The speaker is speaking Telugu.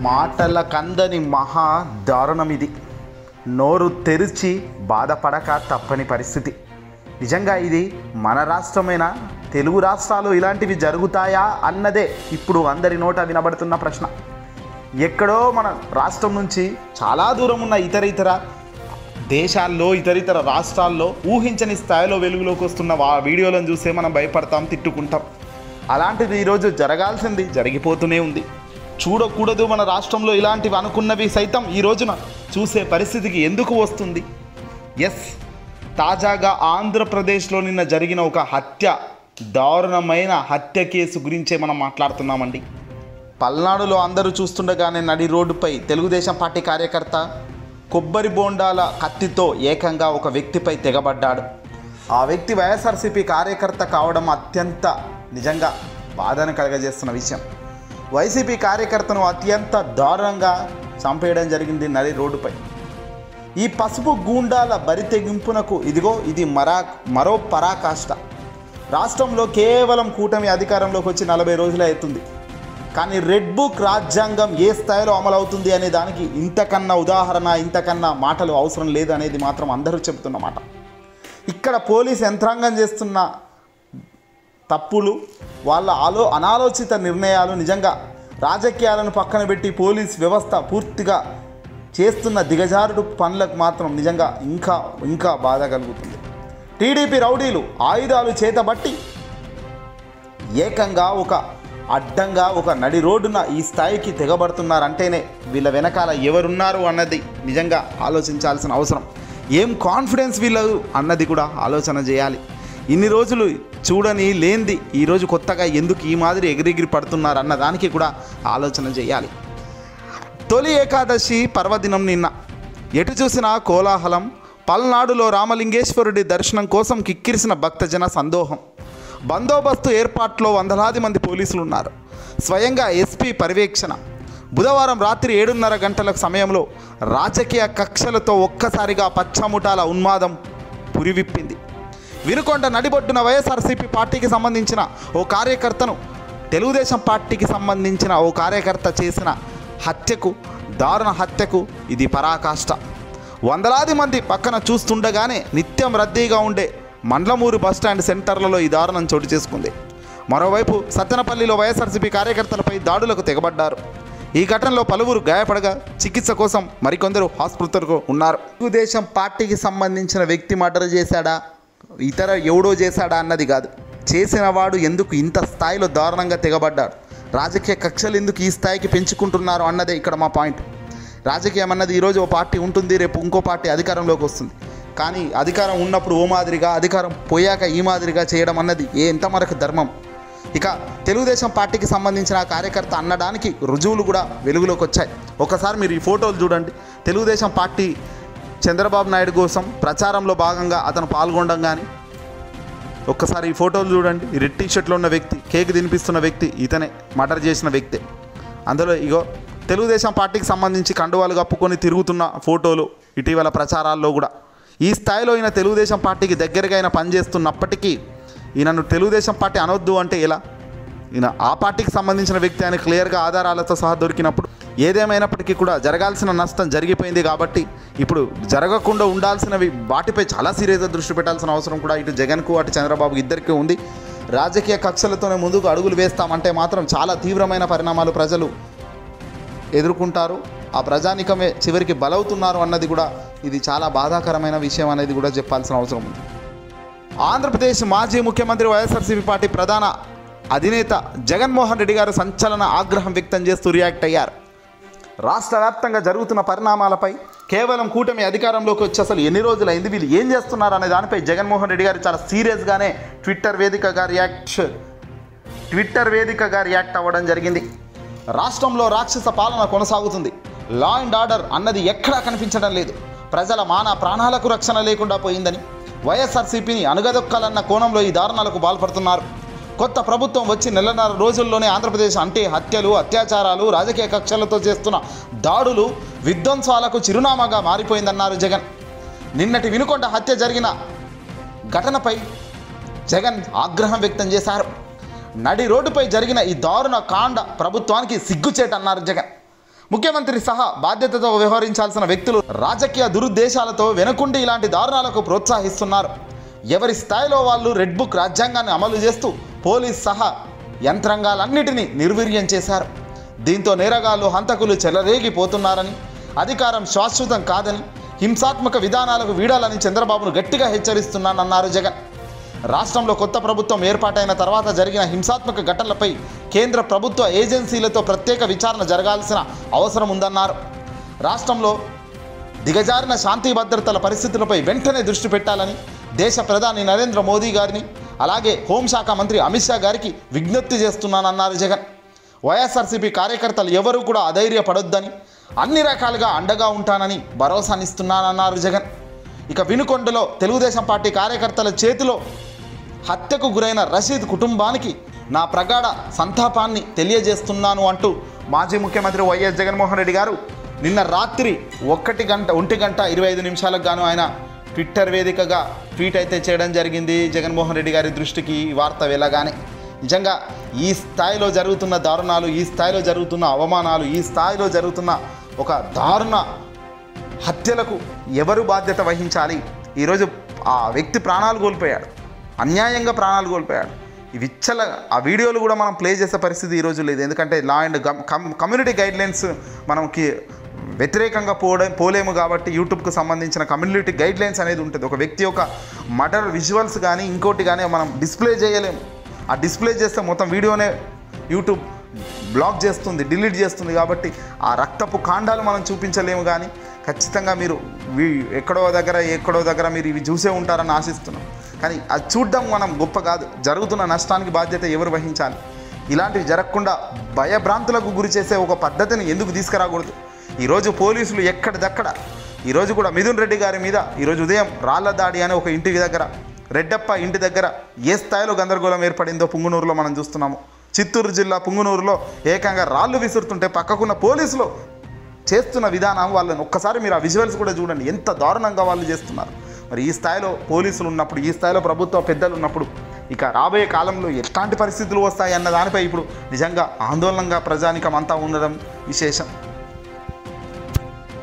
మాటల కందని మహా దారుణం ఇది. నోరు తెరిచి బాధపడక తప్పని పరిస్థితి. నిజంగా ఇది మన రాష్ట్రమైన తెలుగు రాష్ట్రాలు ఇలాంటివి జరుగుతాయా అన్నదే ఇప్పుడు అందరి నోట వినబడుతున్న ప్రశ్న. ఎక్కడో మన రాష్ట్రం నుంచి చాలా దూరం ఉన్న ఇతర దేశాల్లో ఇతర రాష్ట్రాల్లో ఊహించని స్థాయిలో వెలుగులోకి వస్తున్న వీడియోలను చూసే మనం భయపడతాం, తిట్టుకుంటాం. అలాంటిది ఈరోజు జరగాల్సింది జరిగిపోతూనే ఉంది. చూడకూడదు మన రాష్ట్రంలో ఇలాంటివి అనుకున్నవి సైతం ఈ రోజున చూసే పరిస్థితికి ఎందుకు వస్తుంది? ఎస్, తాజాగా ఆంధ్రప్రదేశ్లో నిన్న జరిగిన ఒక దారుణమైన హత్య కేసు గురించే మనం మాట్లాడుతున్నామండి. పల్నాడులో అందరూ చూస్తుండగానే నడి రోడ్డుపై తెలుగుదేశం పార్టీ కార్యకర్త కొబ్బరి బోండాల కత్తితో ఏకంగా ఒక వ్యక్తిపై తెగబడ్డాడు. ఆ వ్యక్తి వైఎస్ఆర్సీపీ కార్యకర్త కావడం అత్యంత నిజంగా బాధను కలగజేస్తున్న విషయం. వైసీపీ కార్యకర్తను అత్యంత దారుణంగా చంపేయడం జరిగింది నడి రోడ్డుపై. ఈ పసుపు గూండాల బరితెగింపునకు ఇది మరో పరాకాష్ట. రాష్ట్రంలో కేవలం కూటమి అధికారంలోకి వచ్చి 40 రోజులే అవుతుంది. కానీ రెడ్ బుక్ రాజ్యాంగం ఏ స్థాయిలో అమలవుతుంది అనే దానికి ఇంతకన్నా ఉదాహరణ, ఇంతకన్నా మాటలు అవసరం లేదు అనేది మాత్రం అందరూ చెబుతున్నమాట. ఇక్కడ పోలీస్ యంత్రాంగం చేస్తున్న తప్పులు, వాళ్ళ అనాలోచిత నిర్ణయాలు, నిజంగా రాజకీయాలను పక్కన పెట్టి పోలీస్ వ్యవస్థ పూర్తిగా చేస్తున్న దిగజారుడు పనులకు మాత్రం నిజంగా ఇంకా బాధ కలుగుతుంది. టీడీపీ రౌడీలు ఆయుధాలు చేతబట్టి ఏకంగా అడ్డంగా ఒక నడి రోడ్డున ఈ స్థాయికి తెగబడుతున్నారంటేనే వీళ్ళ వెనకాల ఎవరున్నారు అన్నది నిజంగా ఆలోచించాల్సిన అవసరం. ఏం కాన్ఫిడెన్స్ వీళ్ళు అన్నది కూడా ఆలోచన చేయాలి. ఇన్ని రోజులు చూడని లేనిది ఈరోజు కొత్తగా ఎందుకు ఈ మాదిరి ఎగిరెగిరి పడుతున్నారు అన్న దానికి కూడా ఆలోచన చేయాలి. తొలి ఏకాదశి పర్వదినం నిన్న ఎటు చూసినా కోలాహలం. పల్నాడులో రామలింగేశ్వరుడి దర్శనం కోసం కిక్కిరిసిన భక్తజన సందోహం. బందోబస్తు ఏర్పాట్లో వందలాది మంది పోలీసులు ఉన్నారు. స్వయంగా ఎస్పీ పర్యవేక్షణ. బుధవారం రాత్రి 7:30 గంటల సమయంలో రాజకీయ కక్షలతో ఒక్కసారిగా పచ్చముఠాల ఉన్మాదం పురివిప్పింది. వినుకొండ నడిబొడ్డున వైఎస్ఆర్సీపీ పార్టీకి సంబంధించిన ఓ కార్యకర్తను తెలుగుదేశం పార్టీకి సంబంధించిన ఓ కార్యకర్త చేసిన దారుణ హత్యకు ఇది పరాకాష్ట. వందలాది మంది పక్కన చూస్తుండగానే నిత్యం రద్దీగా ఉండే మండ్లమూరు బస్టాండ్ సెంటర్లలో ఈ దారుణం చోటు చేసుకుంది. మరోవైపు సత్తెనపల్లిలో వైఎస్ఆర్సీపీ కార్యకర్తలపై దాడులకు తెగబడ్డారు. ఈ ఘటనలో పలువురు గాయపడగా చికిత్స కోసం మరికొందరు ఆసుపత్రులకు ఉన్నారు. తెలుగుదేశం పార్టీకి సంబంధించిన వ్యక్తి మర్డర్ చేశాడా, ఎవడో చేశాడా అన్నది కాదు, చేసిన వాడు ఎందుకు ఇంత స్థాయిలో దారుణంగా తెగబడ్డాడు, రాజకీయ కక్షలు ఎందుకు ఈ స్థాయికి పెంచుకుంటున్నారు అన్నదే ఇక్కడ మా పాయింట్. రాజకీయం అన్నది ఈరోజు ఓ పార్టీ ఉంటుంది, రేపు ఇంకో పార్టీ అధికారంలోకి వస్తుంది. కానీ అధికారం ఉన్నప్పుడు ఓ మాదిరిగా, అధికారం పోయాక ఈ మాదిరిగా చేయడం అన్నది ఎంతవరకు ధర్మం? ఇక తెలుగుదేశం పార్టీకి సంబంధించిన కార్యకర్త అన్నడానికి రుజువులు కూడా వెలుగులోకి వచ్చాయి. ఒకసారి మీరు ఈ ఫోటోలు చూడండి. తెలుగుదేశం పార్టీ చంద్రబాబు నాయుడు కోసం ప్రచారంలో భాగంగా అతను పాల్గొనడం కానీ, ఒక్కసారి ఈ ఫోటోలు చూడండి. రెడ్ టీషర్ట్లో ఉన్న వ్యక్తి, కేక్ తినిపిస్తున్న వ్యక్తి ఇతనే, మర్డర్ చేసిన వ్యక్తే. అందులో తెలుగుదేశం పార్టీకి సంబంధించి కండువాలు కప్పుకొని తిరుగుతున్న ఫోటోలు ఇటీవల ప్రచారాల్లో కూడా. ఈ స్థాయిలో ఈయన తెలుగుదేశం పార్టీకి దగ్గరగా ఆయన పనిచేస్తున్నప్పటికీ ఈయనను తెలుగుదేశం పార్టీ అనొద్దు అంటే ఎలా? ఈయన ఆ పార్టీకి సంబంధించిన వ్యక్తి అని క్లియర్గా ఆధారాలతో సహా దొరికినప్పుడు ఏదేమైనప్పటికీ కూడా జరగాల్సిన నష్టం జరిగిపోయింది. కాబట్టి ఇప్పుడు జరగకుండా ఉండాల్సినవి వాటిపై చాలా సీరియస్గా దృష్టి పెట్టాల్సిన అవసరం కూడా ఇటు జగన్కు అటు చంద్రబాబు ఇద్దరికీ ఉంది. రాజకీయ కక్షలతోనే ముందుకు అడుగులు వేస్తామంటే మాత్రం చాలా తీవ్రమైన పరిణామాలు ప్రజలు ఎదుర్కొంటారు. ఆ ప్రజానికమే చివరికి బలవుతున్నారు అన్నది కూడా ఇది చాలా బాధాకరమైన విషయం అనేది కూడా చెప్పాల్సిన అవసరం ఉంది. ఆంధ్రప్రదేశ్ మాజీ ముఖ్యమంత్రి వైఎస్ఆర్సీపీ పార్టీ ప్రధాన అధినేత జగన్మోహన్ రెడ్డి గారు సంచలన ఆగ్రహం వ్యక్తం చేస్తూ రియాక్ట్ అయ్యారు. రాష్ట్ర వ్యాప్తంగా జరుగుతున్న పరిణామాలపై, కేవలం కూటమి అధికారంలోకి వచ్చి అసలు ఎన్ని రోజులైంది, వీళ్ళు ఏం చేస్తున్నారు అనే దానిపై జగన్మోహన్ రెడ్డి గారు చాలా సీరియస్గానే ట్విట్టర్ వేదికగా రియాక్ట్ అవ్వడం జరిగింది. రాష్ట్రంలో రాక్షస పాలన కొనసాగుతుంది. లా అండ్ ఆర్డర్ అన్నది ఎక్కడా కనిపించడం లేదు. ప్రజల ప్రాణాలకు రక్షణ లేకుండా పోయిందని, వైఎస్ఆర్సీపీని అణగదొక్కాలన్న కోణంలో ఈ దారుణాలకు పాల్పడుతున్నారు. కొత్త ప్రభుత్వం వచ్చి 1.5 రోజుల్లోనే ఆంధ్రప్రదేశ్ అంటే హత్యలు, అత్యాచారాలు, రాజకీయ కక్షలతో చేస్తున్న దాడులు, విధ్వంసాలకు చిరునామాగా మారిపోయిందన్నారు జగన్. నిన్నటి వినుకొండ హత్య జరిగిన ఘటనపై జగన్ ఆగ్రహం వ్యక్తం చేశారు. నడి రోడ్డుపై జరిగిన ఈ దారుణ కాండ ప్రభుత్వానికి సిగ్గుచేటన్నారు జగన్. ముఖ్యమంత్రి సహా బాధ్యతతో వ్యవహరించాల్సిన వ్యక్తులు రాజకీయ దురుద్దేశాలతో వెనుకుండి ఇలాంటి దారుణాలకు ప్రోత్సహిస్తున్నారు. ఎవరి స్థాయిలో వాళ్ళు రెడ్ బుక్ రాజ్యాంగాన్ని అమలు చేస్తూ పోలీస్ సహా యంత్రాంగాలన్నిటినీ నిర్వీర్యం చేశారు. దీంతో నేరగాళ్లు హంతకులు చెలరేగిపోతున్నారని, అధికారం శాశ్వతం కాదని, హింసాత్మక విధానాలకు వీడాలని చంద్రబాబును గట్టిగా హెచ్చరిస్తున్నానన్నారు జగన్. రాష్ట్రంలో కొత్త ప్రభుత్వం ఏర్పాటైన తర్వాత జరిగిన హింసాత్మక ఘటనలపై కేంద్ర ప్రభుత్వ ఏజెన్సీలతో ప్రత్యేక విచారణ జరగాల్సిన అవసరం ఉందన్నారు. రాష్ట్రంలో దిగజారిన శాంతి భద్రతల పరిస్థితులపై వెంటనే దృష్టి పెట్టాలని దేశ ప్రధాని నరేంద్ర మోదీ గారిని, అలాగే హోంశాఖ మంత్రి అమిత్ షా గారికి విజ్ఞప్తి చేస్తున్నానన్నారు జగన్. వైఎస్ఆర్సీపీ కార్యకర్తలు ఎవరూ కూడా అధైర్యపడొద్దని, అన్ని రకాలుగా అండగా ఉంటానని భరోసానిస్తున్నానన్నారు జగన్. ఇక వినుకొండలో తెలుగుదేశం పార్టీ కార్యకర్తల చేతిలో హత్యకు గురైన రషీద్ కుటుంబానికి నా ప్రగాఢ సంతాపాన్ని తెలియజేస్తున్నాను అంటూ మాజీ ముఖ్యమంత్రి వైఎస్ జగన్మోహన్ రెడ్డి గారు నిన్న రాత్రి 1:25 గాను ఆయన ట్విట్టర్ వేదికగా ట్వీట్ అయితే చేయడం జరిగింది. జగన్మోహన్ రెడ్డి గారి దృష్టికి ఈ వార్త వెళ్ళగానే నిజంగా ఈ స్థాయిలో జరుగుతున్న దారుణాలు, ఈ స్థాయిలో జరుగుతున్న అవమానాలు, ఈ స్థాయిలో జరుగుతున్న ఒక దారుణ హత్యలకు ఎవరు బాధ్యత వహించాలి? ఈరోజు ఆ వ్యక్తి ప్రాణాలు కోల్పోయాడు, అన్యాయంగా ప్రాణాలు కోల్పోయాడు. ఈ విచ్చల ఆ వీడియోలు కూడా మనం ప్లే చేసే పరిస్థితి ఈరోజు లేదు. ఎందుకంటే లా అండ్ కమ్యూనిటీ గైడ్లైన్స్ మనకి వ్యతిరేకంగా పోలేము కాబట్టి యూట్యూబ్కు సంబంధించిన కమ్యూనిటీ గైడ్లైన్స్ అనేది ఉంటుంది. ఒక వ్యక్తి యొక్క మర్డర్ విజువల్స్ కానీ ఇంకోటి కానీ మనం డిస్ప్లే చేయలేము. ఆ డిస్ప్లే చేస్తే మొత్తం వీడియోనే యూట్యూబ్ బ్లాక్ చేస్తుంది, డిలీట్ చేస్తుంది. కాబట్టి ఆ రక్తపు కాండాలు మనం చూపించలేము. కానీ ఖచ్చితంగా మీరు ఎక్కడో దగ్గర మీరు ఇవి చూసే ఉంటారని ఆశిస్తున్నాం. కానీ అది చూడడం మనం గొప్ప కాదు. జరుగుతున్న నష్టానికి బాధ్యత ఎవరు వహించాలి? ఇలాంటివి జరగకుండా భయభ్రాంతులకు గురి చేసే ఒక పద్ధతిని ఎందుకు తీసుకురాకూడదు? ఈరోజు పోలీసులు ఎక్కడిదక్కడ ఈరోజు కూడా మిథున్ రెడ్డి గారి మీద ఈరోజు ఉదయం రాళ్ల దాడి అనే ఒక ఇంటి దగ్గర, రెడ్డప్ప ఇంటి దగ్గర ఏ స్థాయిలో గందరగోళం ఏర్పడిందో పుంగునూరులో మనం చూస్తున్నాము. చిత్తూరు జిల్లా పుంగునూరులో ఏకంగా రాళ్ళు విసురుతుంటే పక్కకున్న పోలీసులు చేస్తున్న విధానం వాళ్ళని ఒక్కసారి మీరు ఆ విజువల్స్ కూడా చూడండి, ఎంత దారుణంగా వాళ్ళు చేస్తున్నారు. మరి ఈ స్థాయిలో పోలీసులు ఉన్నప్పుడు, ఈ స్థాయిలో ప్రభుత్వ పెద్దలు ఉన్నప్పుడు ఇక రాబోయే కాలంలో ఎట్లాంటి పరిస్థితులు వస్తాయి అన్న దానిపై ఇప్పుడు నిజంగా ఆందోళనగా ప్రజానికం అంతా ఉండడం విశేషం.